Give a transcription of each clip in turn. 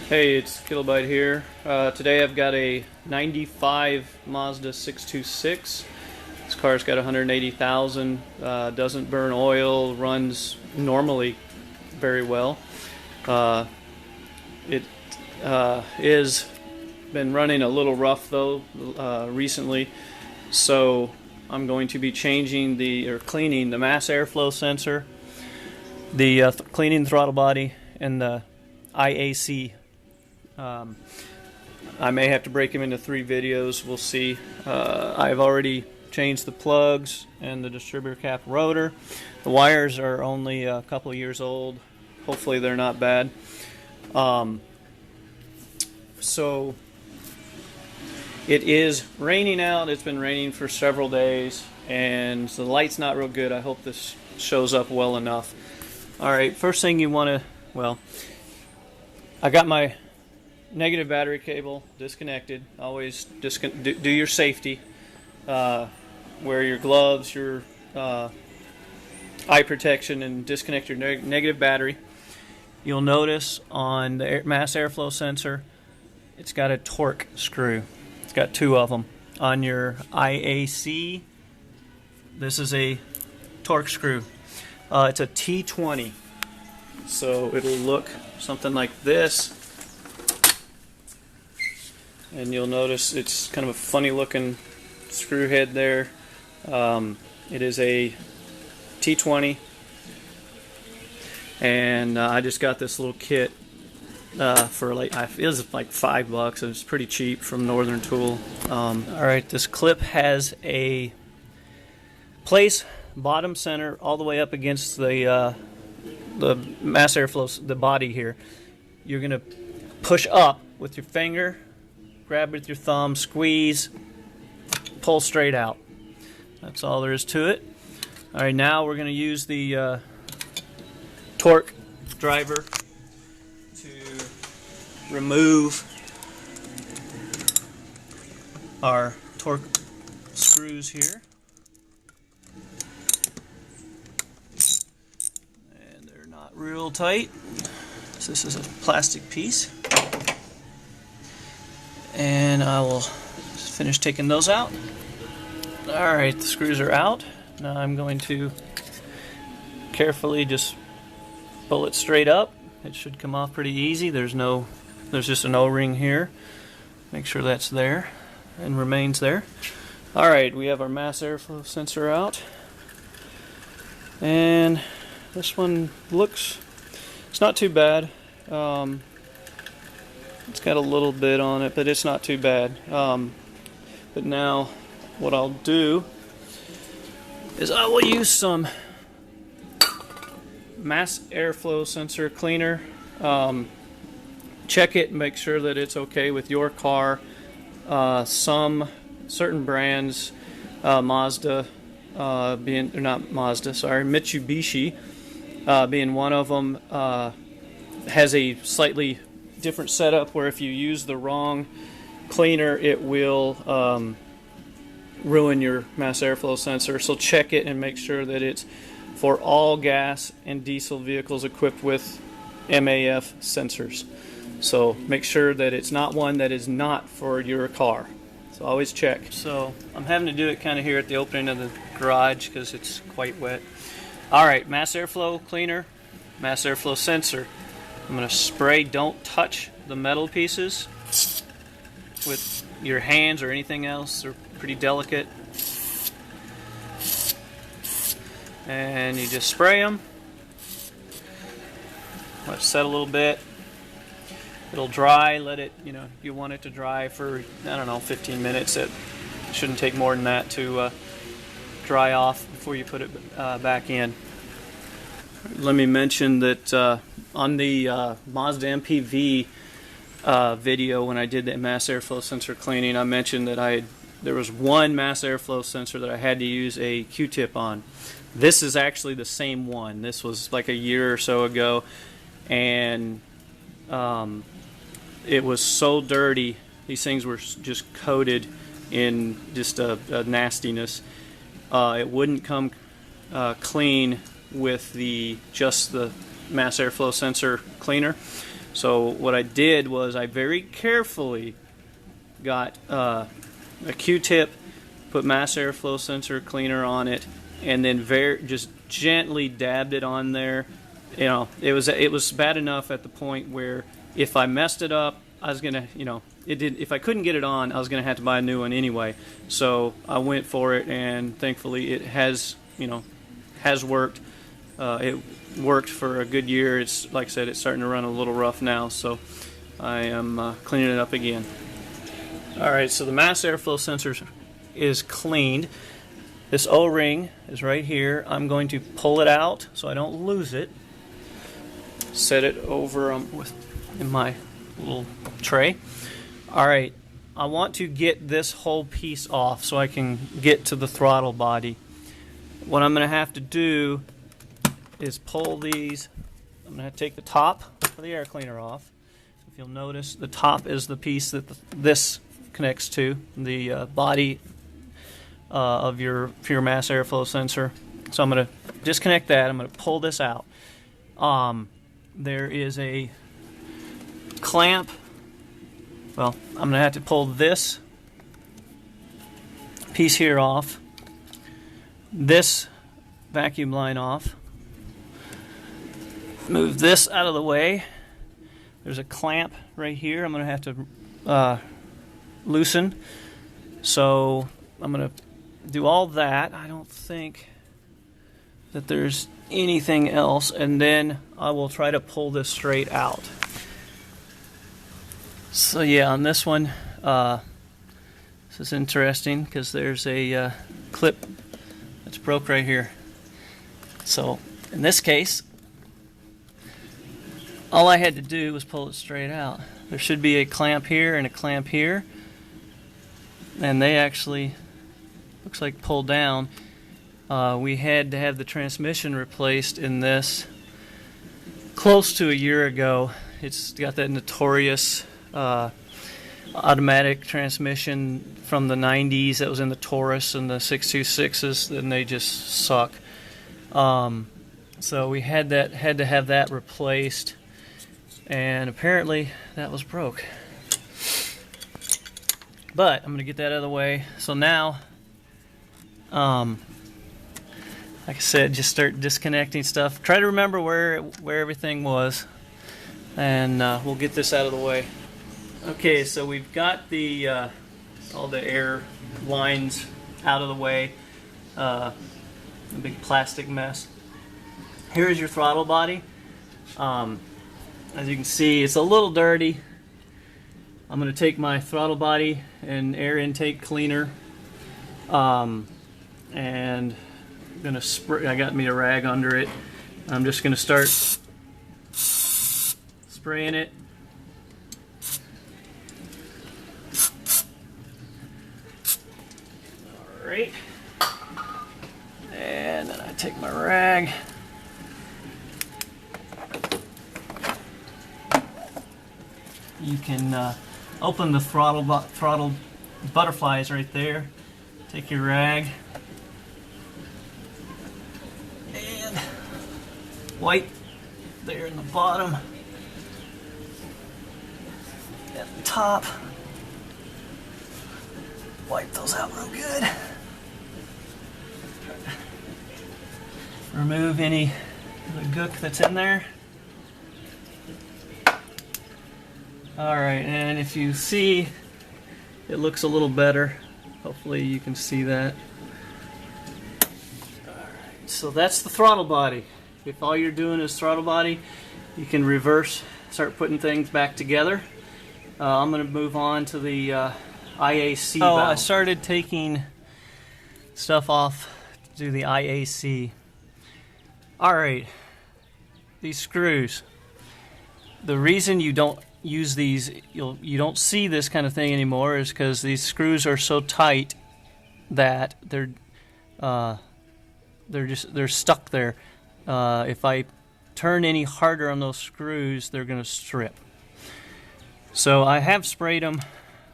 Hey, it's Kilobyte here. Today I've got a 95 Mazda 626. This car's got 180,000, doesn't burn oil, runs normally very well. It is been running a little rough though recently, so I'm going to be changing cleaning the mass airflow sensor, the cleaning the throttle body, and the IAC. I may have to break them into 3 videos. We'll see. I've already changed the plugs and the distributor cap rotor. The wires are only a couple of years old. Hopefully they're not bad. So it is raining out. It's been raining for several days, and the light's not real good. I hope this shows up well enough. Alright, first thing you want to, I got my negative battery cable disconnected. Always do your safety. Wear your gloves, your eye protection, and disconnect your negative battery. You'll notice on the mass airflow sensor, it's got a torque screw. It's got 2 of them. On your IAC, this is a torque screw. It's a T20, so it'll look something like this. And you'll notice it's kind of a funny looking screw head there. It is a T20, and I just got this little kit for it was like $5. It was pretty cheap from Northern Tool. Alright, this clip has a place bottom center all the way up against the mass airflow, the body here. You're going to push up with your finger, grab with your thumb, squeeze, pull straight out. That's all there is to it. Alright, now we're going to use the torque driver to remove our torque screws here. And they're not real tight, so this is a plastic piece. And I will finish taking those out. Alright, the screws are out. Now I'm going to carefully just pull it straight up. It should come off pretty easy. There's just an O-ring here. Make sure that's there and remains there. Alright, we have our mass airflow sensor out. And this one it's not too bad. It's got a little bit on it, but it's not too bad. But now what I'll do is I will use some mass airflow sensor cleaner. Check it and make sure that it's okay with your car. Some certain brands, Mazda Mitsubishi being one of them, has a slightly different setup where if you use the wrong cleaner, it will ruin your mass airflow sensor. So check it and make sure that it's for all gas and diesel vehicles equipped with MAF sensors. So make sure that it's not one that is not for your car. So always check. So I'm having to do it kind of here at the opening of the garage because it's quite wet. Alright, mass airflow cleaner, mass airflow sensor. I'm going to spray. Don't touch the metal pieces with your hands or anything else. They're pretty delicate. And you just spray them. Let it set a little bit. It'll dry. Let it, you want it to dry for, 15 minutes. It shouldn't take more than that to dry off before you put it back in. Let me mention that on the Mazda MPV video, when I did the mass airflow sensor cleaning, I mentioned that there was one mass airflow sensor that I had to use a Q-tip on. This is actually the same one. This was like a year or so ago, and it was so dirty. These things were just coated in just a nastiness. It wouldn't come clean with just the mass airflow sensor cleaner. So what I did was I very carefully got a Q-tip, put mass airflow sensor cleaner on it, and then just gently dabbed it on there. You know, it was bad enough at the point where if I messed it up, I was gonna, you know, if I couldn't get it on, I was gonna have to buy a new one anyway. So I went for it, and thankfully it has, you know, has worked. It worked for a good year. It's, like I said, it's starting to run a little rough now, so I am cleaning it up again. Alright, so the mass airflow sensor is cleaned. This O-ring is right here. I'm going to pull it out so I don't lose it. Set it over in my little tray. Alright, I want to get this whole piece off so I can get to the throttle body. What I'm going to have to do is pull these. I'm going to have to take the top of the air cleaner off. If you'll notice, the top is the piece that this connects to, the body of your mass airflow sensor. So I'm going to disconnect that. I'm going to pull this out. There is a clamp. Well, I'm going to have to pull this piece here off, this vacuum line off, move this out of the way. There's a clamp right here I'm going to have to loosen. So I'm going to do all that. I don't think that there's anything else, and then I will try to pull this straight out. So yeah, on this one, this is interesting because there's a clip that's broke right here. So in this case, all I had to do was pull it straight out. There should be a clamp here and a clamp here, and they actually, looks like, pull down. We had to have the transmission replaced in this close to a year ago. It's got that notorious automatic transmission from the 90s that was in the Taurus and the 626s, and they just suck. So we had to have that replaced, and apparently that was broke. But I'm going to get that out of the way. So now, like I said, just start disconnecting stuff. Try to remember where everything was, and we'll get this out of the way. Okay, so we've got the all the air lines out of the way. A big plastic mess. Here is your throttle body. As you can see, it's a little dirty. I'm going to take my throttle body and air intake cleaner, and I'm going to spray. I got me a rag under it. I'm just going to start spraying it. Alright. And then I take my rag. You can open the throttle butterflies right there. Take your rag and wipe there in the bottom, at the top. Wipe those out real good. Remove any of the gook that's in there. Alright, and if you see, it looks a little better. Hopefully you can see that. Alright, so that's the throttle body. If all you're doing is throttle body, you can reverse, start putting things back together. I'm going to move on to the IAC valve. I started taking stuff off to do the IAC. Alright, these screws. The reason you don't use these, you don't see this kind of thing anymore, is because these screws are so tight that they're stuck there. If I turn any harder on those screws, they're going to strip. So I have sprayed them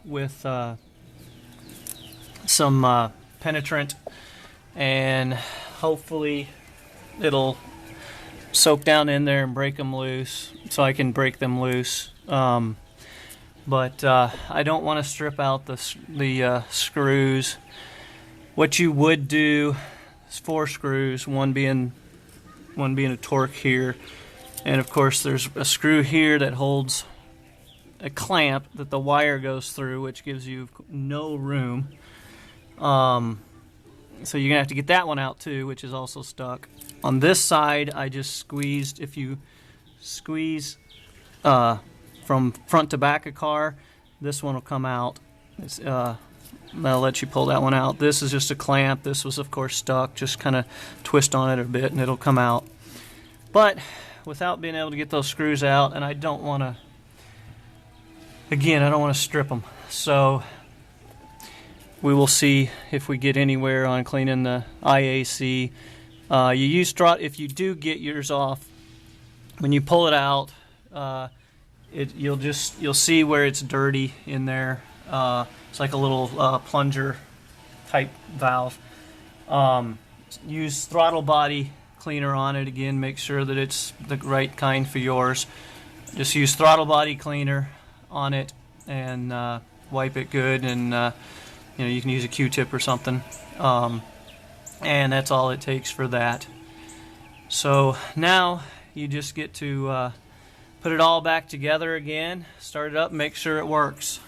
with some penetrant, and hopefully it'll soak down in there and break them loose, so I can break them loose. But I don't want to strip out the screws. What you would do is 4 screws, one being a torque here, and of course there's a screw here that holds a clamp that the wire goes through, which gives you no room. So you're gonna have to get that one out too, which is also stuck. On this side, I just squeezed. If you squeeze from front to back a car, this one will come out. I'll let you pull that one out. This is just a clamp. This was of course stuck. Just kind of twist on it a bit and it'll come out. But without being able to get those screws out, and I don't want to, again, I don't want to strip them. So we will see if we get anywhere on cleaning the IAC. You use Throttle. If you do get yours off, when you pull it out, you'll see where it's dirty in there. It's like a little plunger type valve. Use throttle body cleaner on it again. Make sure that it's the right kind for yours. Just use throttle body cleaner on it and wipe it good, and you can use a Q-tip or something. And that's all it takes for that. So now you just get to put it all back together again, start it up, make sure it works.